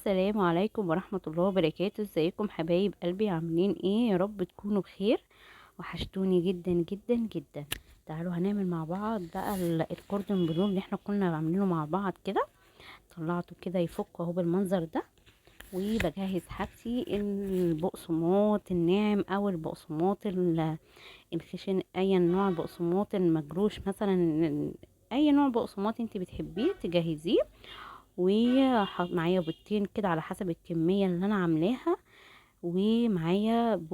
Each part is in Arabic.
السلام عليكم ورحمة الله وبركاته. ازيكم حبايب قلبي؟ عاملين ايه؟ يا رب تكونوا بخير. وحشتوني جدا جدا جدا. تعالوا هنعمل مع بعض بقى الكوردون بلو اللي احنا كنا عاملينه مع بعض كده. طلعته كده يفك اهو بالمنظر ده. وبجهز حاجتي البقسماط الناعم او البقسماط الخشن، اي نوع بقسماط المجروش مثلا. اي نوع بقسماط انت بتحبيه تجهزيه. ومعايا بيضتين كده على حسب الكمية اللي انا عاملاها. ومعايا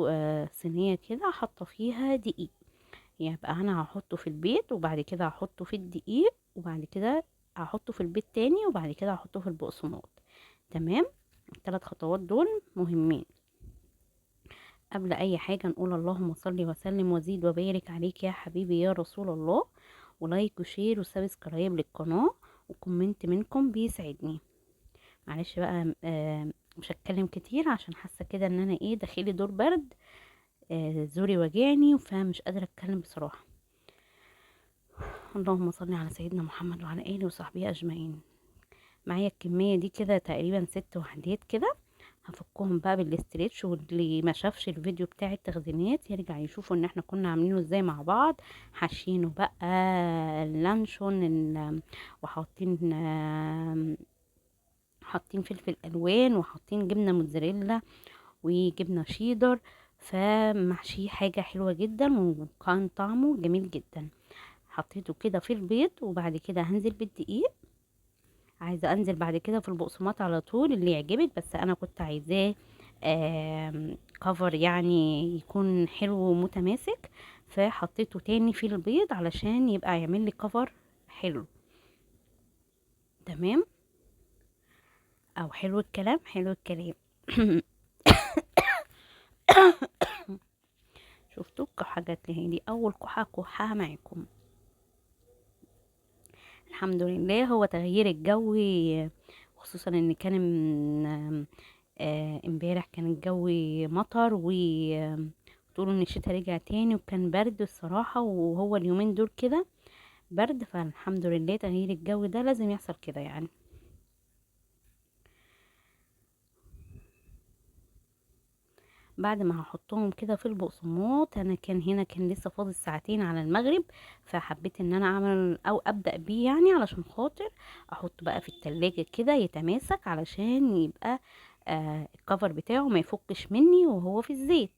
صينية كده حاطة فيها دقيق. يبقى انا هحطه في البيض وبعد كده هحطه في الدقيق وبعد كده هحطه في البيض تاني وبعد كده هحطه في البقسماط. تمام. الثلاث خطوات دول مهمين. قبل اي حاجة نقول اللهم صل وسلم وزيد وبارك عليك يا حبيبي يا رسول الله. ولايك وشير وسبسكرايب للقناة وكومنت منكم بيسعدني. معلش بقى مش هتكلم كتير عشان حاسه كده ان انا ايه داخلي دور برد. زوري وجعني فمش قادره اتكلم بصراحه. اللهم صل على سيدنا محمد وعلى اله وصحبه اجمعين. معايا الكميه دي كده تقريبا 6 وحدات كده. هفكهم بقى بالاستريتش، واللي ما شافش الفيديو بتاع التخزينات يرجع يشوفوا ان احنا كنا عاملينه ازاي مع بعض. حاشينه بقى اللانشون وحاطين حاطين فلفل الوان وحاطين جبنه موتزاريلا وجبنه شيدر. فمحشيه حاجه حلوه جدا وكان طعمه جميل جدا. حطيته كده في البيض وبعد كده هنزل بالدقيق. عايزه انزل بعد كده في البقسماط على طول اللي يعجبك، بس انا كنت عايزاه كفر يعني يكون حلو ومتماسك. فحطيته تاني في البيض علشان يبقى يعمل لي كفر حلو. تمام. او حلو الكلام حلو الكلام. شفتوا حاجات لي دي اول كحة كحة معاكم. الحمد لله. هو تغيير الجو، خصوصا ان كان امبارح كان الجو مطر وطول ان الشتاء رجع تاني وكان برد الصراحة، وهو اليومين دول كده برد. فالحمد لله تغيير الجو ده لازم يحصل كده يعني. بعد ما هحطهم كده في البقسماط، انا كان لسه فاضل ساعتين على المغرب. فحبيت ان انا اعمل او ابدا بيه يعني علشان خاطر احطه بقى في التلاجة كده يتماسك علشان يبقى الكفر بتاعه ما يفكش مني وهو في الزيت.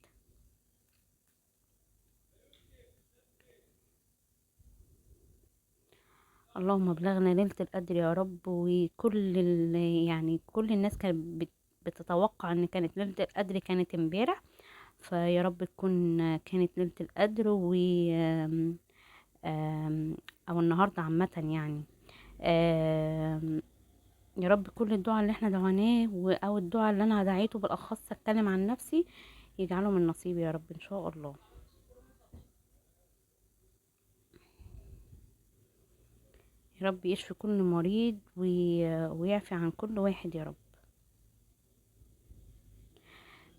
اللهم بلغنا ليلة القدر يا رب. وكل يعني كل الناس كانت بتتوقع ان كانت ليلة القدر كانت امبارح. فيا رب تكون كانت ليلة القدر او النهارده عامه يعني. آم، يا رب كل الدعاء اللي احنا دعوناه او الدعاء اللي انا دعيته بالاخص اتكلم عن نفسي يجعله من نصيبي يا رب ان شاء الله. يا رب يشفي كل مريض ويعفي عن كل واحد يا رب.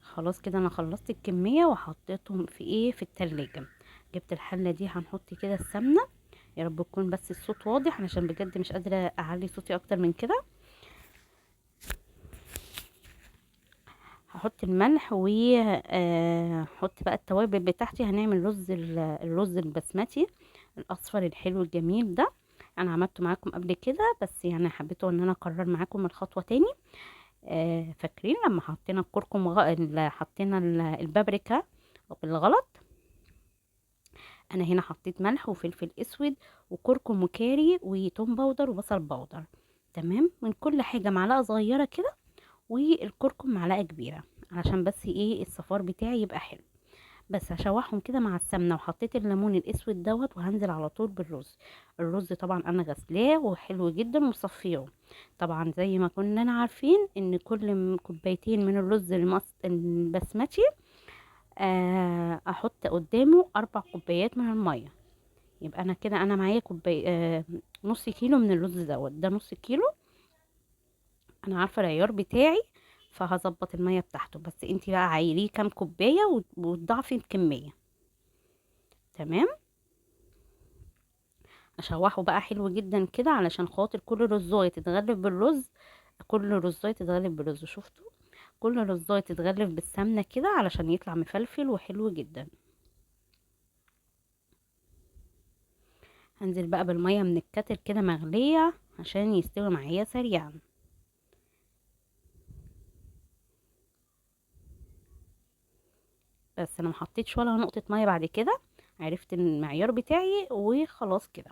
خلاص كده انا خلصت الكمية وحطيتهم في ايه في التلاجة. جبت الحلة دي هنحط كده السمنة. يا رب تكون بس الصوت واضح علشان بجد مش قادرة اعلي صوتي اكتر من كده. هحط الملح وهحط بقى التوابل بتاعتي. هنعمل الرز البسمتي الاصفر الحلو الجميل ده. انا عملته معاكم قبل كده بس يعني حبيته ان انا اكرر معاكم الخطوه تاني. فاكرين لما حطينا الكركم حطينا البابريكا بالغلط. انا هنا حطيت ملح وفلفل اسود وكركم وكاري وتوم باودر وبصل باودر. تمام. من كل حاجه معلقه صغيره كده، والكركم معلقه كبيره علشان بس ايه الصفار بتاعي يبقى حلو. بس هشوحهم كده مع السمنه وحطيت الليمون الاسود دوت وهنزل على طول بالرز. الرز طبعا انا غسلاه وحلو جدا وصفيه. طبعا زي ما كنا عارفين ان كل كوبايتين من الرز البسمتي احط قدامه 4 كوبايات من الميه. يبقى انا كده انا معايا كوباي نص كيلو من الرز دوت ده نص كيلو. انا عارفه العيار بتاعي فهظبط الميه بتاعته، بس انتي بقى عايريه كام كوبايه وتضاعفي الكميه. تمام. اشوحه بقى حلو جدا كده علشان خاطر كل رزايه تتغلف بالرز كل رزاية تتغلف برز، شفتوا؟ كل رزاية تتغلف بالسمنة كده علشان يطلع مفلفل وحلو جدا. هنزل بقى بالمية من الكتل كده مغلية عشان يستوي معايا سريعا. بس انا محطيتش ولا نقطة مية بعد كده، عرفت المعيار بتاعي وخلاص كده.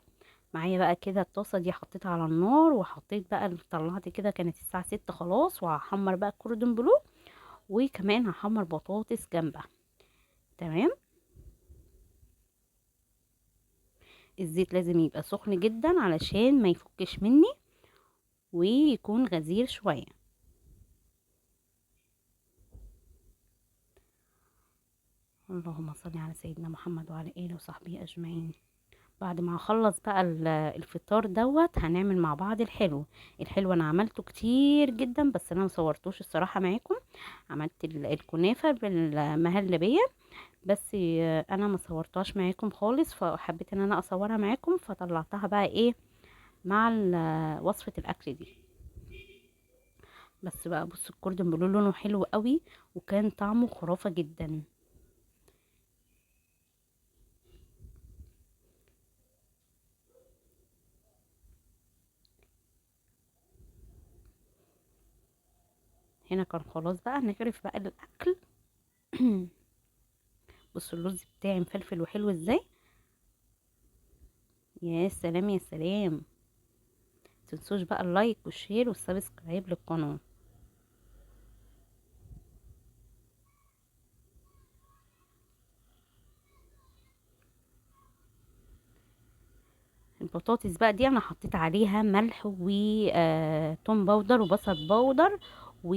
معايا بقى كده الطاسة دي حطيتها على النار، وحطيت بقى، طلعت كده كانت الساعة 6 خلاص، وهحمر بقى الكوردون بلو، وكمان هحمر بطاطس جنبها. تمام. الزيت لازم يبقى سخن جدا علشان ما يفكش مني ويكون غزير شوية. اللهم صل على سيدنا محمد وعلى اله وصحبه اجمعين. بعد ما اخلص بقى الفطار دوت، هنعمل مع بعض الحلو. الحلو انا عملته كتير جدا بس انا مصورتوش الصراحة معاكم. عملت الكنافة بالمهلبية، بس انا ما صورتهاش معاكم خالص، فحبيت ان انا اصورها معاكم، فطلعتها بقى ايه مع وصفة الاكل دي. بس بقى بص، الكوردون بلو لونه حلو قوي، وكان طعمه خرافة جدا. هنا كان خلاص بقى نغرف بقى الاكل. بصوا الرز بتاعي مفلفل وحلو ازاي. يا سلام يا سلام. متنسوش بقى اللايك والشير والسبسكرايب للقناة. البطاطس بقى دي انا حطيت عليها ملح وتوم باودر وبصل باودر و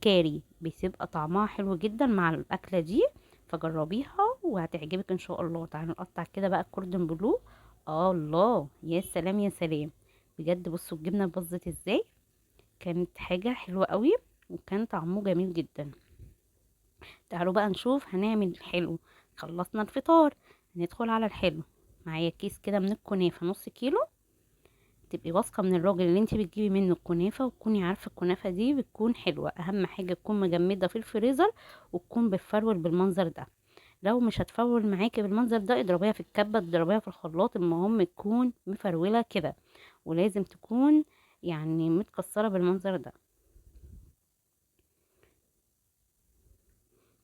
كاري، بتبقى طعمها حلو جدا مع الاكله دي، فجربيها وهتعجبك ان شاء الله. تعالوا نقطع كده بقى الكوردون بلو. الله، يا سلام يا سلام. بجد بصوا الجبنه باظت ازاي، كانت حاجه حلوه قوي، وكان طعمه جميل جدا. تعالوا بقى نشوف هنعمل الحلو. خلصنا الفطار، ندخل على الحلو. معايا كيس كده من الكنافه نص كيلو. تبقي واثقه من الراجل اللي انت بتجيبي منه الكنافه، وتكوني عارفه الكنافه دي بتكون حلوه. اهم حاجه تكون مجمده في الفريزر، وتكون بتفرول بالمنظر ده. لو مش هتفرول معاكي بالمنظر ده، اضربيها في الكبه، اضربيها في الخلاط، المهم تكون مفروله كده، ولازم تكون يعني متكسره بالمنظر ده.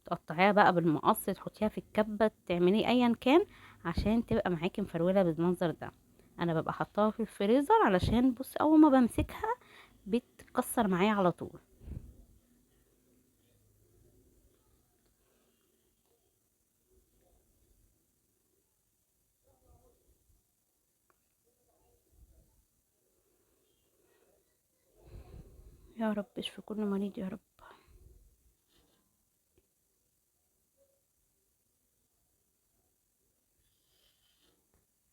تقطعيها بقى بالمقص، تحطيها في الكبه، تعملي ايا كان عشان تبقى معاكي مفروله بالمنظر ده. انا ببقى حطاها في الفريزر علشان بص اول ما بمسكها بتكسر معايا على طول. يا رب اشفي كل مريض يا رب.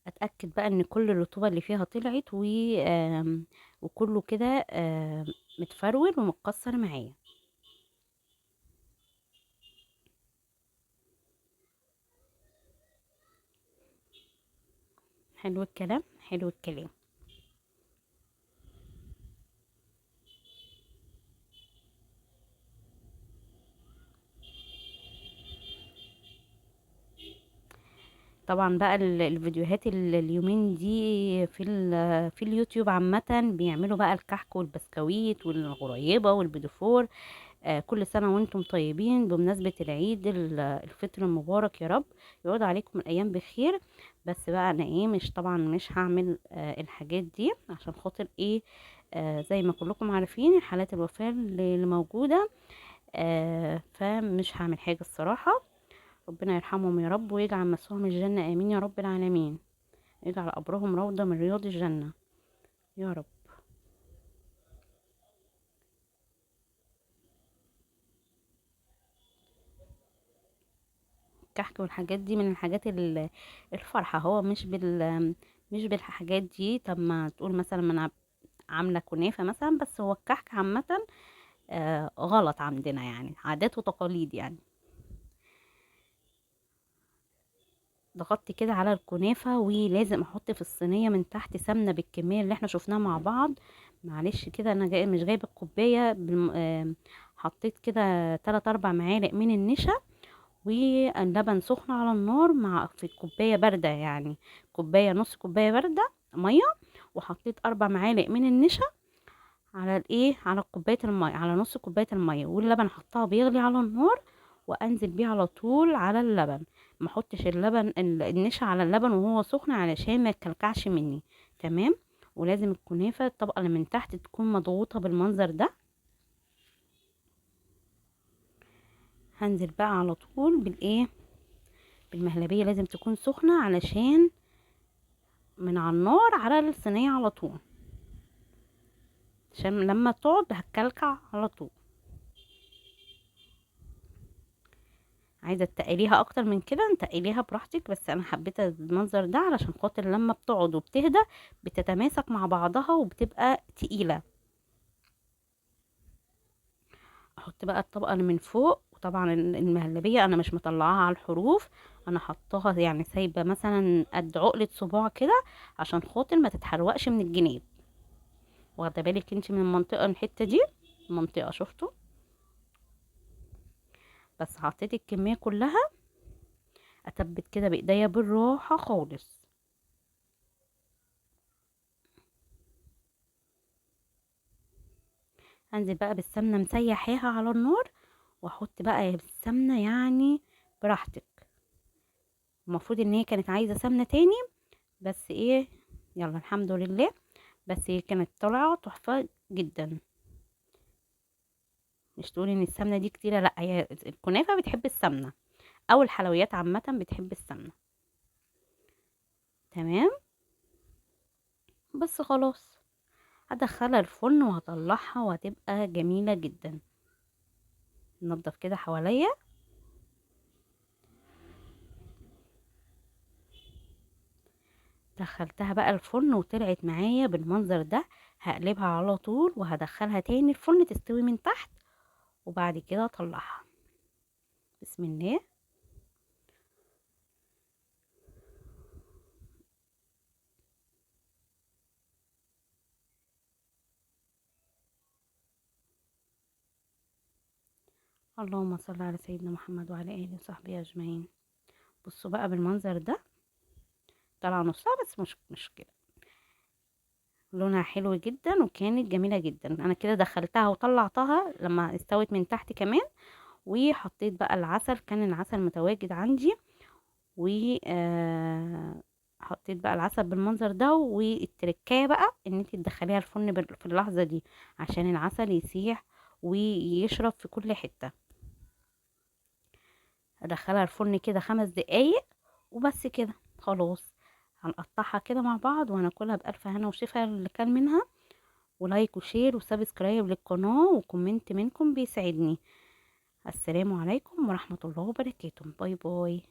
اتاكد بقى ان كل الرطوبه اللي فيها طلعت وكله كده متفرول ومتكسر معايا. حلو الكلام، حلو الكلام. طبعا بقى الفيديوهات اليومين دي في اليوتيوب عامه بيعملوا بقى الكحك والبسكويت والغريبه والبيدفور. كل سنة وانتم طيبين بمناسبة العيد الفطر المبارك، يا رب يعود عليكم الأيام بخير. بس بقى أنا ايه، مش طبعا مش هعمل الحاجات دي عشان خاطر ايه، زي ما كلكم عارفين حالات الوفاة اللي موجودة. فمش هعمل حاجة الصراحة. ربنا يرحمهم يا رب، ويجعل مسواهم الجنة آمين يا رب العالمين. يجعل قبرهم روضة من رياض الجنة يا رب. الكحك والحاجات دي من الحاجات الفرحة، هو مش بالحاجات دي. طب ما تقول مثلا ما انا عاملة كنافة مثلا، بس هو الكحك عامة غلط عندنا، يعني عادات وتقاليد يعني. ضغطت كده على الكنافة، ولازم احط في الصينية من تحت سمنة بالكمية اللي احنا شفناها مع بعض. معلش كده انا مش جايبه الكوبايه حطيت كده 3 4 معالق من النشا واللبن سخن على النار مع في كوبايه بارده، يعني كوبايه، نص كوبايه بارده ميه، وحطيت 4 معالق من النشا على الايه، على كوبايه الميه، على نص كوبايه الميه، واللبن حطها بيغلي على النار وانزل بيه على طول على اللبن. ما احطش اللبن النشا على اللبن وهو سخن علشان ما يكلكعش مني. تمام. ولازم الكنافه الطبقه اللي من تحت تكون مضغوطه بالمنظر ده. هنزل بقى على طول بالايه، بالمهلبيه، لازم تكون سخنه علشان من على النار على الصينيه على طول، عشان لما تقعد هتكلكع على طول. عايزه تقليها اكتر من كده نتقليها براحتك، بس انا حبيت المنظر ده علشان خاطر لما بتقعد وبتهدى بتتماسك مع بعضها وبتبقى تقيله. احط بقى الطبقه اللي من فوق، وطبعا المهلبيه انا مش مطلعاها على الحروف، انا حطاها يعني سايبه مثلا قد عقله صباع كده عشان خاطر ما تتحرقش من الجناب. واخده بالك انت من المنطقه، الحته دي المنطقه شفتوا؟ بس حطيت الكميه كلها، اتبت كده بايديا بالراحه خالص. انزل بقى بالسمنه مسيحاها على النار، واحط بقى السمنه يعني براحتك. المفروض ان هي كانت عايزه سمنه تاني، بس ايه، يلا الحمد لله. بس هي كانت طالعه تحفه جدا. مش تقولي ان السمنه دي كتيره، لا، هي الكنافه بتحب السمنه، او الحلويات عامه بتحب السمنه. تمام. بس خلاص، هدخلها الفرن وهطلعها وهتبقى جميله جدا. ننضف كده حواليا. دخلتها بقى الفرن وطلعت معايا بالمنظر ده. هقلبها على طول وهدخلها تاني الفرن تستوي من تحت، وبعد كده اطلعها. بسم الله. اللهم صل على سيدنا محمد وعلى اله وصحبه اجمعين. بصوا بقى بالمنظر ده، طلع نصها بس مش مشكله. لونها حلو جدا وكانت جميله جدا. انا كده دخلتها وطلعتها لما استوت من تحت كمان. وحطيت بقى العسل، كان العسل متواجد عندي، و حطيت بقى العسل بالمنظر ده. والتركايه بقى ان انت تدخليها الفرن في اللحظه دي عشان العسل يسيح ويشرب في كل حته. ادخلها الفرن كده 5 دقايق وبس كده خلاص. هنقطعها كده مع بعض وهناكلها بألف هنا وشفا اللي كان منها. ولايك وشير وسبسكرايب للقناة وكومنت منكم بيسعدني. السلام عليكم ورحمة الله وبركاته. باي باي.